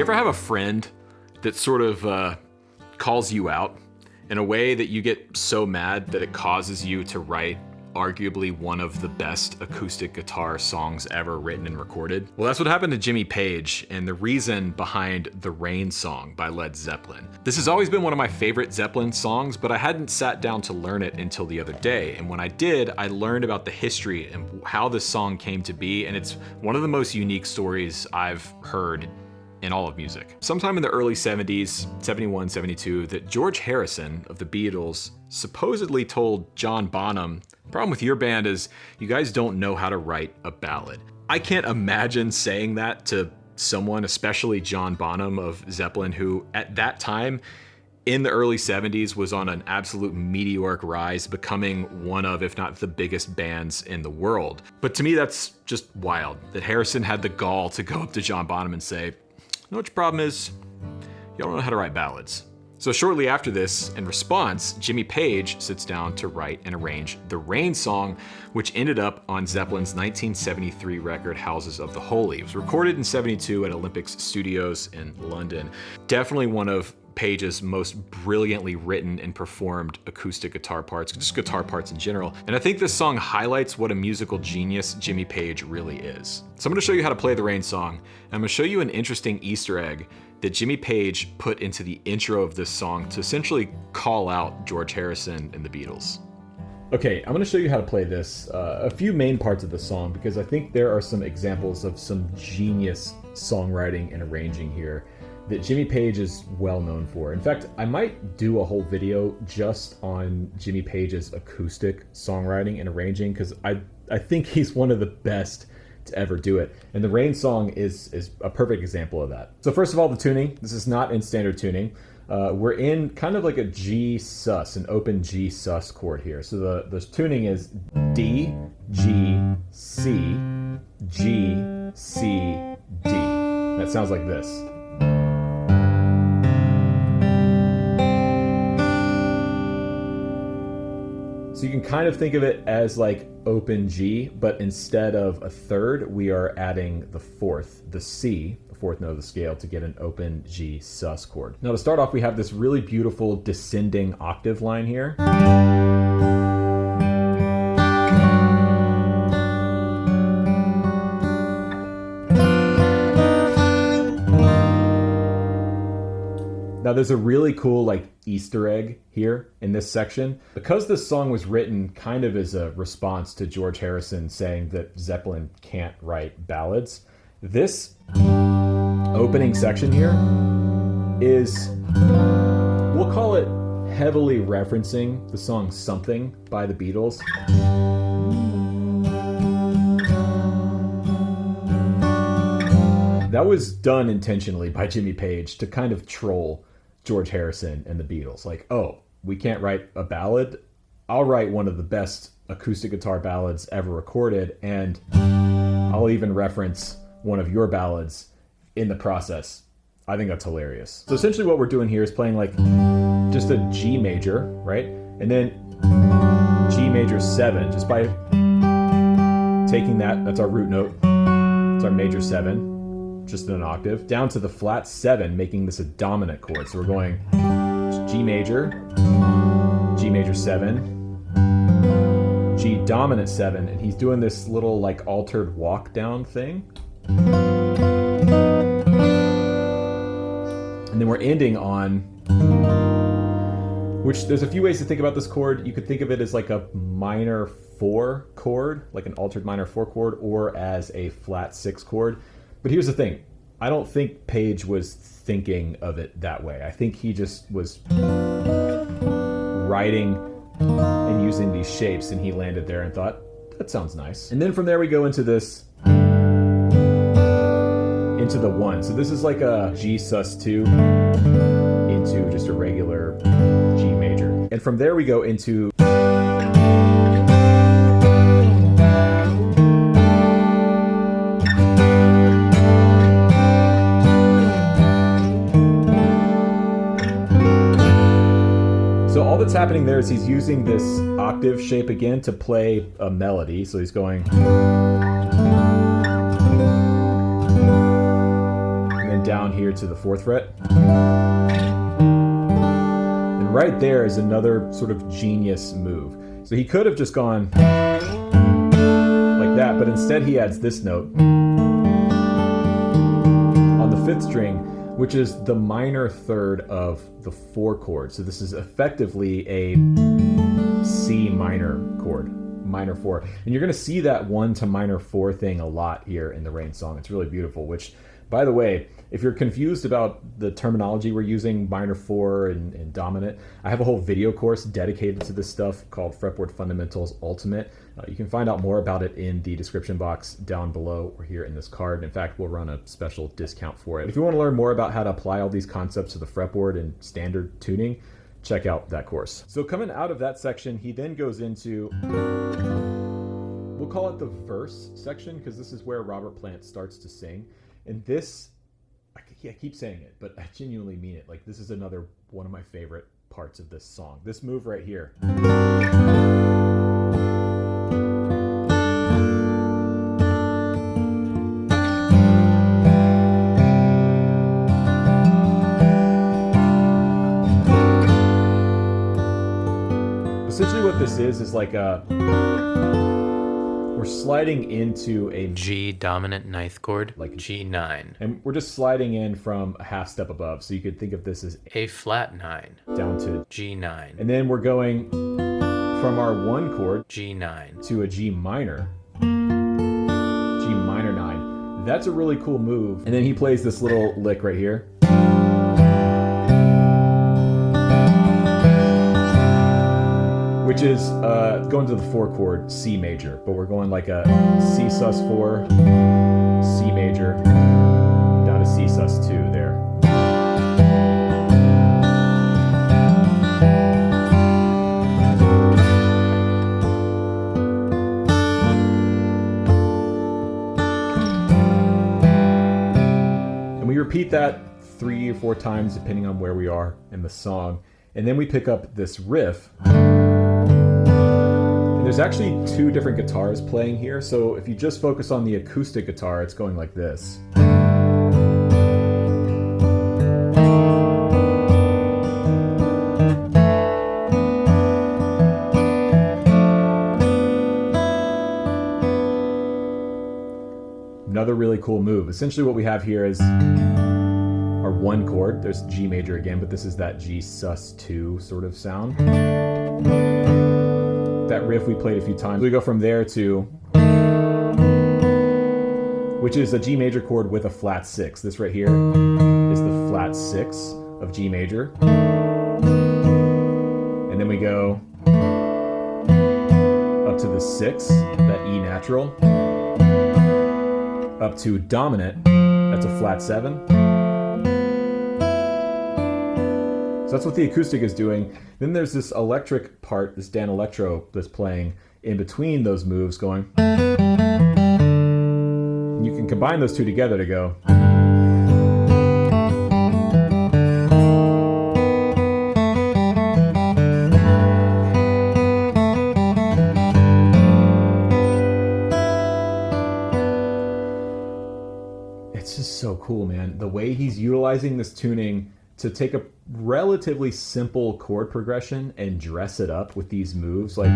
ever have a friend that sort of calls you out in a way that you get so mad that it causes you to write arguably one of the best acoustic guitar songs ever written and recorded? Well, that's what happened to Jimmy Page, and the reason behind The Rain Song by Led Zeppelin. This has always been one of my favorite Zeppelin songs, but I hadn't sat down to learn it until the other day. And when I did, I learned about the history and how this song came to be, and it's one of the most unique stories I've heard in all of music. Sometime in the early 70s, 71, 72, that George Harrison of the Beatles supposedly told John Bonham, "The problem with your band is you guys don't know how to write a ballad." I can't imagine saying that to someone, especially John Bonham of Zeppelin, who at that time in the early 70s was on an absolute meteoric rise, becoming one of, if not the biggest bands in the world. But to me, that's just wild that Harrison had the gall to go up to John Bonham and say, "You know what your problem is? You don't know how to write ballads." So shortly after this, in response, Jimmy Page sits down to write and arrange The Rain Song, which ended up on Zeppelin's 1973 record, Houses of the Holy. It was recorded in 72 at Olympics Studios in London. Definitely one of Page's most brilliantly written and performed acoustic guitar parts, just guitar parts in general. And I think this song highlights what a musical genius Jimmy Page really is. So I'm gonna show you how to play The Rain Song, and I'm gonna show you an interesting Easter egg that Jimmy Page put into the intro of this song to essentially call out George Harrison and the Beatles. Okay, I'm gonna show you how to play this, a few main parts of the song, because I think there are some examples of some genius songwriting and arranging here that Jimmy Page is well known for. In fact, I might do a whole video just on Jimmy Page's acoustic songwriting and arranging, because I think he's one of the best to ever do it. And The Rain Song is a perfect example of that. So first of all, the tuning. This is not in standard tuning. We're in kind of like a G sus, an open G sus chord here. So the tuning is D, G, C, G, C, D. That sounds like this. So you can kind of think of it as like open G, but instead of a third, we are adding the fourth, the C, the fourth note of the scale, to get an open G sus chord. Now to start off, we have this really beautiful descending octave line here. Now there's a really cool like Easter egg here in this section. Because this song was written kind of as a response to George Harrison saying that Zeppelin can't write ballads, this opening section here is, we'll call it heavily referencing the song Something by the Beatles. That was done intentionally by Jimmy Page to kind of troll George Harrison and the Beatles. Like, oh, we can't write a ballad? I'll write one of the best acoustic guitar ballads ever recorded, and I'll even reference one of your ballads in the process. I think that's hilarious. So essentially what we're doing here is playing like just a G major, right? And then G major 7, just by taking that's our root note, it's our major 7, just in an octave, down to the flat 7, making this a dominant chord. So we're going G major 7, G dominant 7, and he's doing this little like altered walk down thing. And then we're ending on, which there's a few ways to think about this chord. You could think of it as like a minor 4 chord, like an altered minor 4 chord, or as a flat 6 chord. But here's the thing, I don't think Page was thinking of it that way. I think he just was writing and using these shapes, and he landed there and thought, that sounds nice. And then from there we go into this, into the 1. So this is like a G sus2 into just a regular G major. And from there we go into all that's happening there is he's using this octave shape again to play a melody. So he's going, and then down here to the 4th fret. And right there is another sort of genius move. So he could have just gone like that, but instead he adds this note on the 5th string, which is the minor third of the 4 chord. So this is effectively a C minor chord, minor 4. And you're gonna see that 1 to minor 4 thing a lot here in the Rain song. It's really beautiful, which, by the way, if you're confused about the terminology we're using, minor 4 and dominant, I have a whole video course dedicated to this stuff called Fretboard Fundamentals Ultimate. You can find out more about it in the description box down below or here in this card. In fact, we'll run a special discount for it. If you want to learn more about how to apply all these concepts to the fretboard and standard tuning, check out that course. So coming out of that section, he then goes into, we'll call it the verse section, because this is where Robert Plant starts to sing. And this, I keep saying it, but I genuinely mean it. Like, this is another one of my favorite parts of this song. This move right here. Essentially what this is like we're sliding into a G dominant 9th chord, like G9. And we're just sliding in from a half step above. So you could think of this as A flat 9 down to G9. And then we're going from our 1 chord, G9, to a G minor 9. That's a really cool move. And then he plays this little lick right here. Which is going to the 4 chord C major, but we're going like a C sus4, C major, down to C sus2 there. And we repeat that 3 or 4 times depending on where we are in the song. And then we pick up this riff. There's actually 2 different guitars playing here, so if you just focus on the acoustic guitar, it's going like this. Another really cool move. Essentially what we have here is our 1 chord. There's G major again, but this is that G sus2 sort of sound. That riff we played a few times. We go from there to, which is a G major chord with a flat 6. This right here is the flat 6 of G major. And then we go up to the 6, that E natural, up to dominant, that's a flat 7. So that's what the acoustic is doing. Then there's this electric part, this Dan Electro that's playing in between those moves going. And you can combine those 2 together to go. It's just so cool, man. The way he's utilizing this tuning to take a relatively simple chord progression and dress it up with these moves, like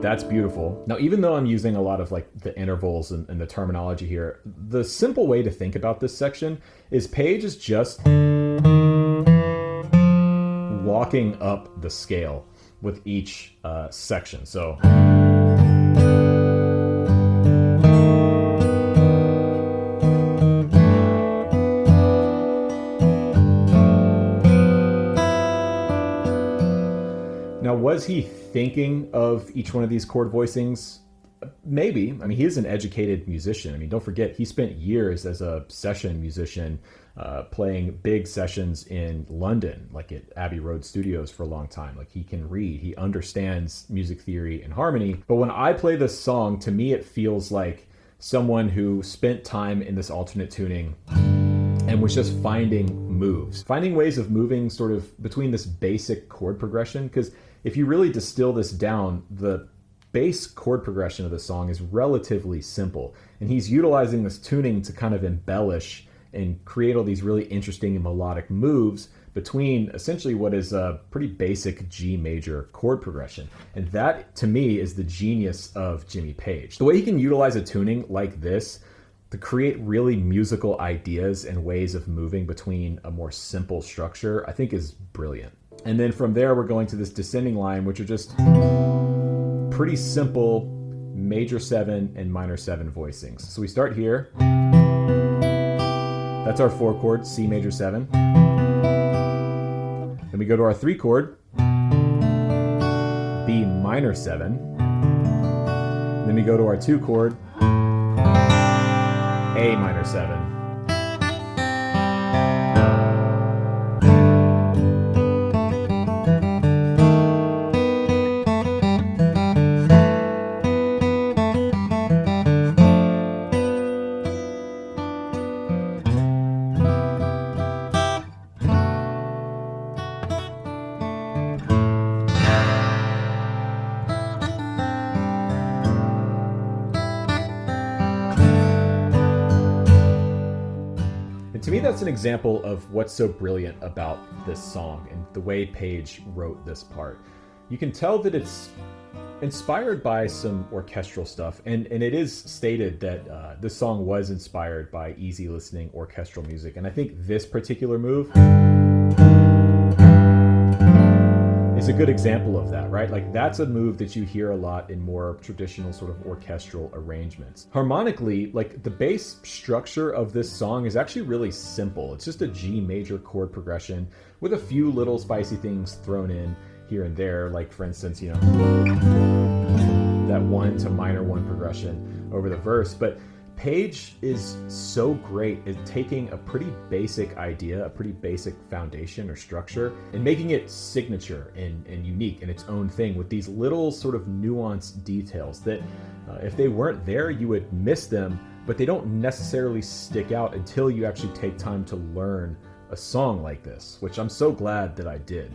that's beautiful. Now, even though I'm using a lot of like the intervals and the terminology here, the simple way to think about this section is Page is just walking up the scale with each section. So now, was he thinking of each one of these chord voicings? Maybe. I mean, he is an educated musician. I mean, don't forget, he spent years as a session musician playing big sessions in London, like at Abbey Road Studios for a long time. Like, he can read, he understands music theory and harmony. But when I play this song, to me, it feels like someone who spent time in this alternate tuning and was just finding moves, finding ways of moving sort of between this basic chord progression. Because if you really distill this down, the bass chord progression of the song is relatively simple, and he's utilizing this tuning to kind of embellish and create all these really interesting and melodic moves between essentially what is a pretty basic G major chord progression. And that, to me, is the genius of Jimmy Page. The way he can utilize a tuning like this to create really musical ideas and ways of moving between a more simple structure, I think is brilliant. And then from there, we're going to this descending line, which are just pretty simple major 7 and minor 7 voicings. So we start here. That's our 4 chord, C major 7. Then we go to our 3 chord, B minor 7. Then we go to our 2 chord, A minor 7. To me, that's an example of what's so brilliant about this song and the way Page wrote this part. You can tell that it's inspired by some orchestral stuff, and it is stated that this song was inspired by easy listening orchestral music, and I think this particular move is a good example of that, right? Like, that's a move that you hear a lot in more traditional sort of orchestral arrangements. Harmonically, like, the bass structure of this song is actually really simple. It's just a G major chord progression with a few little spicy things thrown in here and there, like, for instance, you know, that 1 to minor 1 progression over the verse. But Page is so great at taking a pretty basic idea, a pretty basic foundation or structure, and making it signature and unique in its own thing with these little sort of nuanced details that if they weren't there, you would miss them, but they don't necessarily stick out until you actually take time to learn a song like this, which I'm so glad that I did.